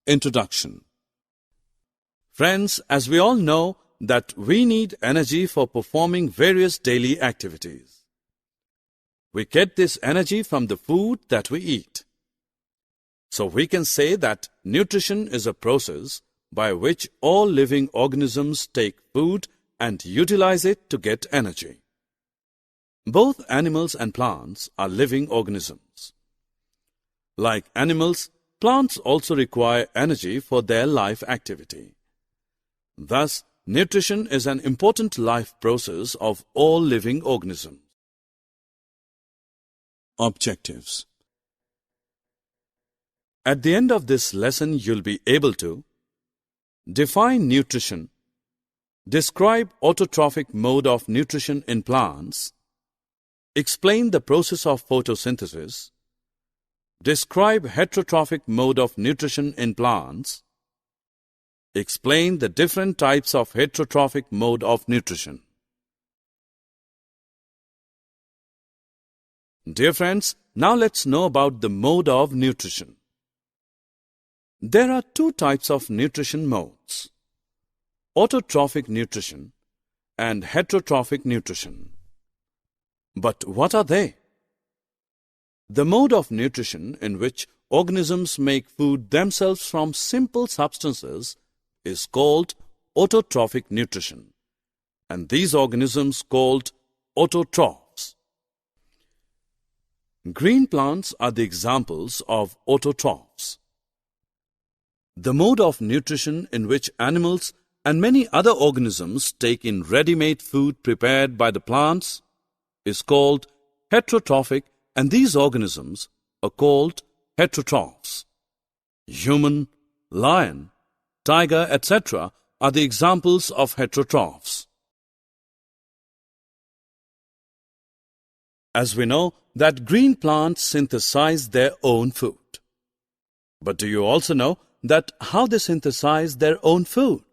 Introduction. Friends, as we all know that we need energy for performing various daily activities. We get this energy from the food that we eat. So we can say that nutrition is a process by which all living organisms take food and utilize it to get energy. Both animals and plants are living organisms. Like animals, plants also require energy for their life activity. Thus, nutrition is an important life process of all living organisms. Objectives. At the end of this lesson, you'll be able to define nutrition, describe autotrophic mode of nutrition in plants, explain the process of photosynthesis, describe heterotrophic mode of nutrition in plants, explain the different types of heterotrophic mode of nutrition. Dear friends, now let's know about the mode of nutrition. There are two types of nutrition modes: autotrophic nutrition and heterotrophic nutrition. But what are they? The mode of nutrition in which organisms make food themselves from simple substances is called autotrophic nutrition, and these organisms called autotrophs. Green plants are the examples of autotrophs. The mode of nutrition in which animals and many other organisms take in ready-made food prepared by the plants is called heterotrophic, and these organisms are called heterotrophs. Human, lion, tiger, etc. are the examples of heterotrophs. As we know that green plants synthesize their own food. But do you also know that how they synthesize their own food?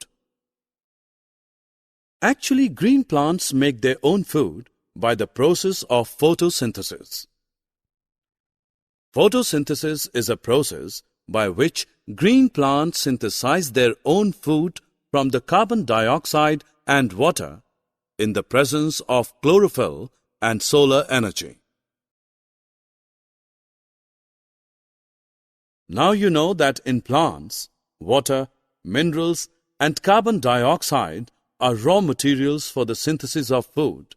Actually, green plants make their own food by the process of photosynthesis. Photosynthesis is a process by which green plants synthesize their own food from the carbon dioxide and water in the presence of chlorophyll and solar energy. Now you know that in plants, water, minerals, and carbon dioxide are raw materials for the synthesis of food.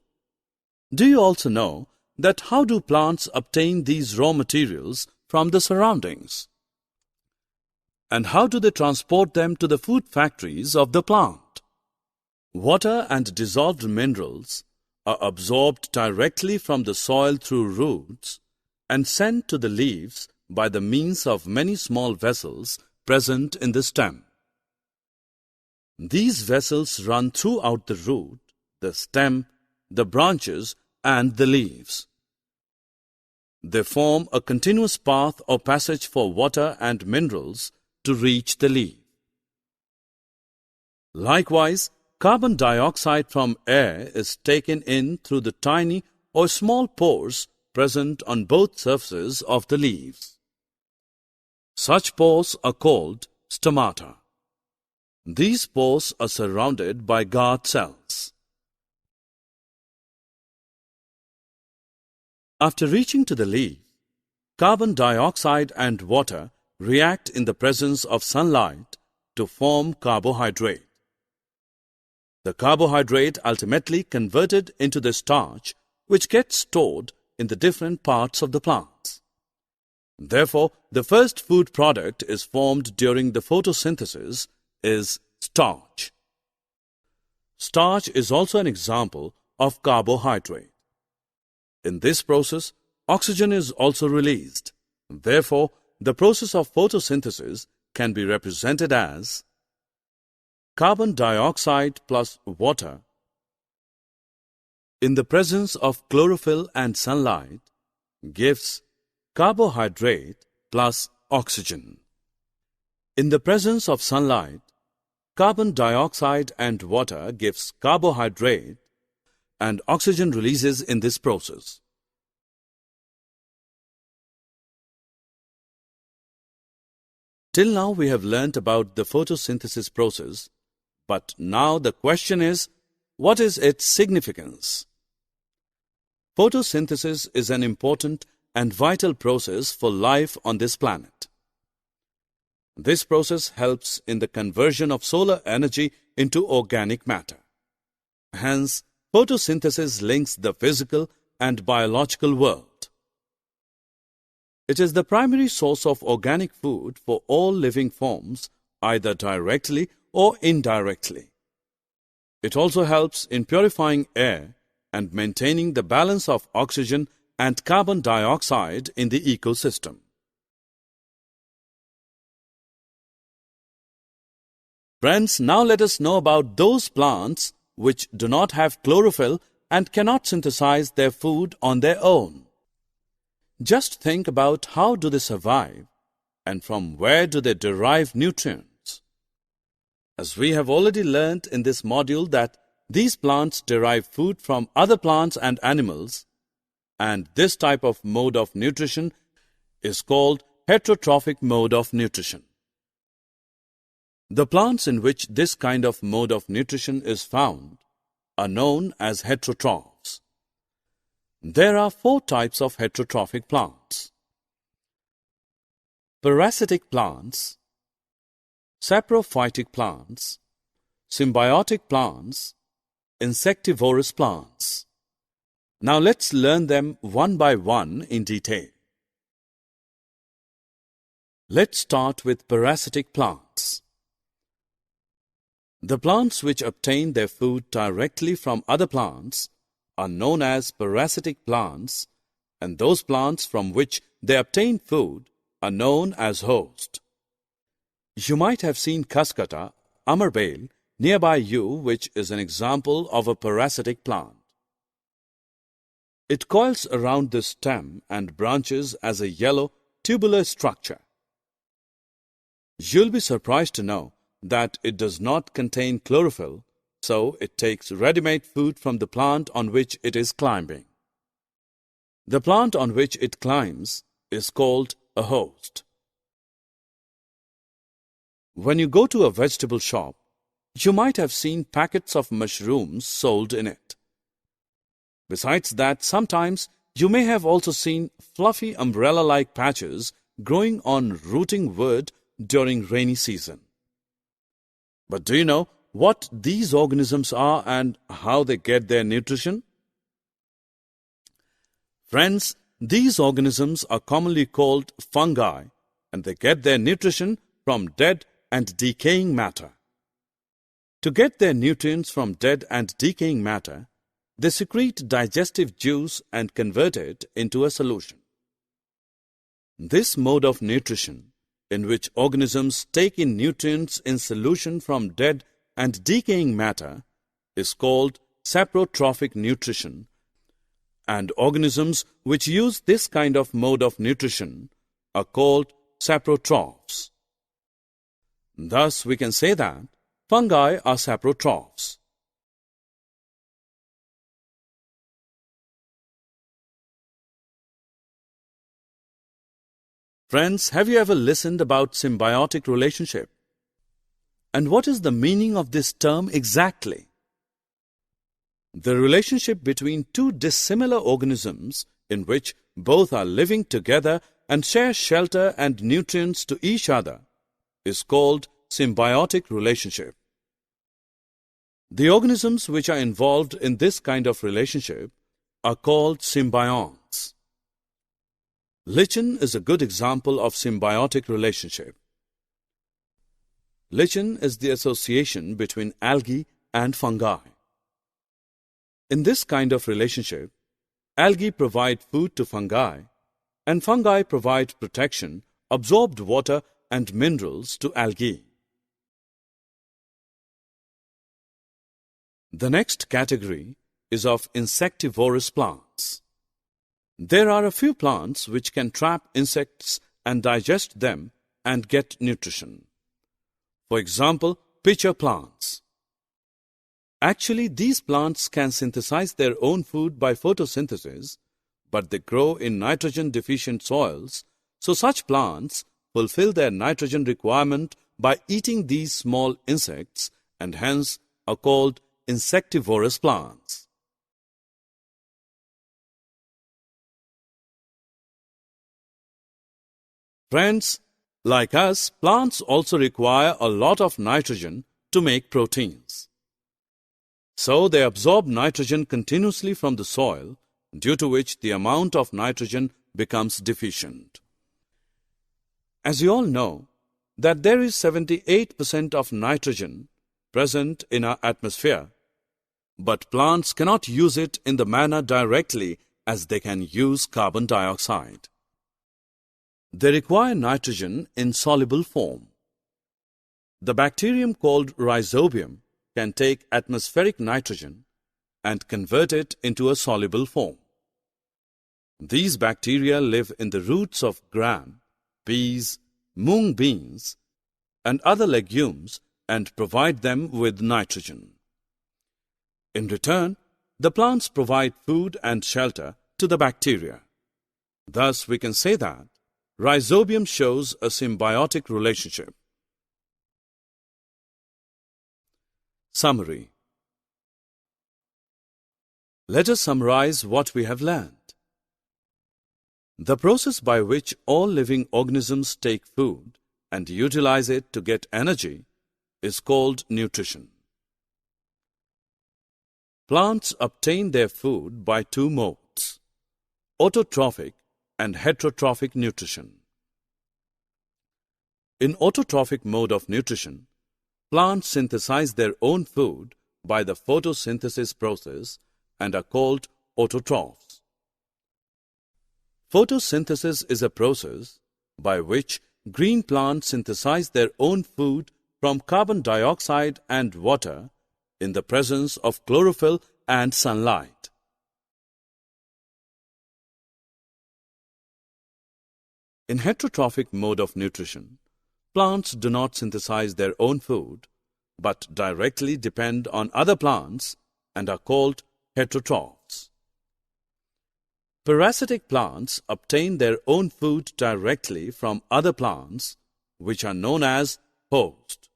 Do you also know that how do plants obtain these raw materials from the surroundings? And how do they transport them to the food factories of the plant? Water and dissolved minerals are absorbed directly from the soil through roots and sent to the leaves by the means of many small vessels present in the stem. These vessels run throughout the root, the stem, the branches, and the leaves. They form a continuous path or passage for water and minerals to reach the leaf. Likewise, carbon dioxide from air is taken in through the tiny or small pores present on both surfaces of the leaves. Such pores are called stomata. These pores are surrounded by guard cells. After reaching to the leaf, carbon dioxide and water react in the presence of sunlight to form carbohydrate. The carbohydrate ultimately converted into the starch, which gets stored in the different parts of the plants. Therefore, the first food product is formed during the photosynthesis is starch. Starch is also an example of carbohydrate. In this process, oxygen is also released. Therefore, the process of photosynthesis can be represented as carbon dioxide plus water in the presence of chlorophyll and sunlight gives carbohydrate plus oxygen. In the presence of sunlight, carbon dioxide and water gives carbohydrate and oxygen releases in this process. Till now we have learnt about the photosynthesis process, but now the question is, what is its significance? Photosynthesis is an important and vital process for life on this planet. This process helps in the conversion of solar energy into organic matter. Hence, photosynthesis links the physical and biological world. It is the primary source of organic food for all living forms, either directly or indirectly. It also helps in purifying air and maintaining the balance of oxygen and carbon dioxide in the ecosystem. Friends, now let us know about those plants which do not have chlorophyll and cannot synthesize their food on their own. Just think about how do they survive and from where do they derive nutrients. As we have already learnt in this module that these plants derive food from other plants and animals, and this type of mode of nutrition is called heterotrophic mode of nutrition. The plants in which this kind of mode of nutrition is found are known as heterotrophs. There are 4 types of heterotrophic plants: parasitic plants, saprophytic plants, symbiotic plants, insectivorous plants. Now let's learn them one by one in detail. Let's start with parasitic plants. The plants which obtain their food directly from other plants are known as parasitic plants, and those plants from which they obtain food are known as host. You might have seen Cuscuta, amarbale, nearby you, which is an example of a parasitic plant. It coils around the stem and branches as a yellow, tubular structure. You'll be surprised to know that it does not contain chlorophyll, so it takes ready-made food from the plant on which it is climbing. The plant on which it climbs is called a host. When you go to a vegetable shop, you might have seen packets of mushrooms sold in it. Besides that, sometimes you may have also seen fluffy umbrella-like patches growing on rooting wood during rainy season. But do you know what these organisms are and how they get their nutrition? Friends, these organisms are commonly called fungi, and they get their nutrition from dead and decaying matter. To get their nutrients from dead and decaying matter, they secrete digestive juice and convert it into a solution. This mode of nutrition, in which organisms take in nutrients in solution from dead and decaying matter, is called Saprotrophic nutrition, and organisms which use this kind of mode of nutrition are called saprotrophs. Thus, we can say that fungi are saprotrophs. Friends, have you ever listened about symbiotic relationship? And what is the meaning of this term exactly? The relationship between 2 dissimilar organisms in which both are living together and share shelter and nutrients to each other is called symbiotic relationship. The organisms which are involved in this kind of relationship are called symbionts. Lichen is a good example of symbiotic relationship. Lichen is the association between algae and fungi. In this kind of relationship, algae provide food to fungi, and fungi provide protection, absorbed water and minerals to algae. The next category is of insectivorous plants. There are a few plants which can trap insects and digest them and get nutrition. For example, pitcher plants. Actually, these plants can synthesize their own food by photosynthesis, but they grow in nitrogen-deficient soils, so such plants fulfill their nitrogen requirement by eating these small insects and hence are called insectivorous plants. Friends, like us, plants also require a lot of nitrogen to make proteins. So they absorb nitrogen continuously from the soil, due to which the amount of nitrogen becomes deficient. As you all know, that there is 78% of nitrogen present in our atmosphere, but plants cannot use it in the manner directly as they can use carbon dioxide. They require nitrogen in soluble form. The bacterium called Rhizobium can take atmospheric nitrogen and convert it into a soluble form. These bacteria live in the roots of gram, peas, mung beans, and other legumes and provide them with nitrogen. In return, the plants provide food and shelter to the bacteria. Thus, we can say that Rhizobium shows a symbiotic relationship. Summary. Let us summarize what we have learned. The process by which all living organisms take food and utilize it to get energy is called nutrition. Plants obtain their food by two modes, autotrophic and heterotrophic nutrition. In autotrophic mode of nutrition, plants synthesize their own food by the photosynthesis process and are called autotrophs. Photosynthesis is a process by which green plants synthesize their own food from carbon dioxide and water in the presence of chlorophyll and sunlight. In heterotrophic mode of nutrition, plants do not synthesize their own food, but directly depend on other plants and are called heterotrophs. Parasitic plants obtain their own food directly from other plants, which are known as host.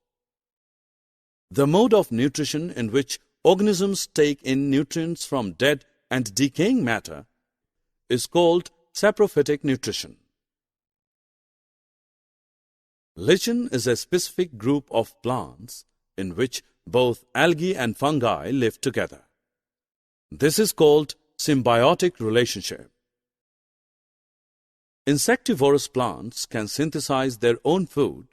The mode of nutrition in which organisms take in nutrients from dead and decaying matter is called Saprotrophic nutrition. Lichen is a specific group of plants in which both algae and fungi live together. This is called symbiotic relationship. Insectivorous plants can synthesize their own food,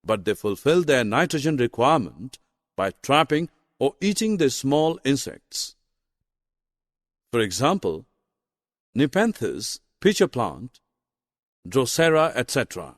but they fulfill their nitrogen requirement by trapping or eating the small insects. For example, Nepenthes, pitcher plant, Drosera, etc.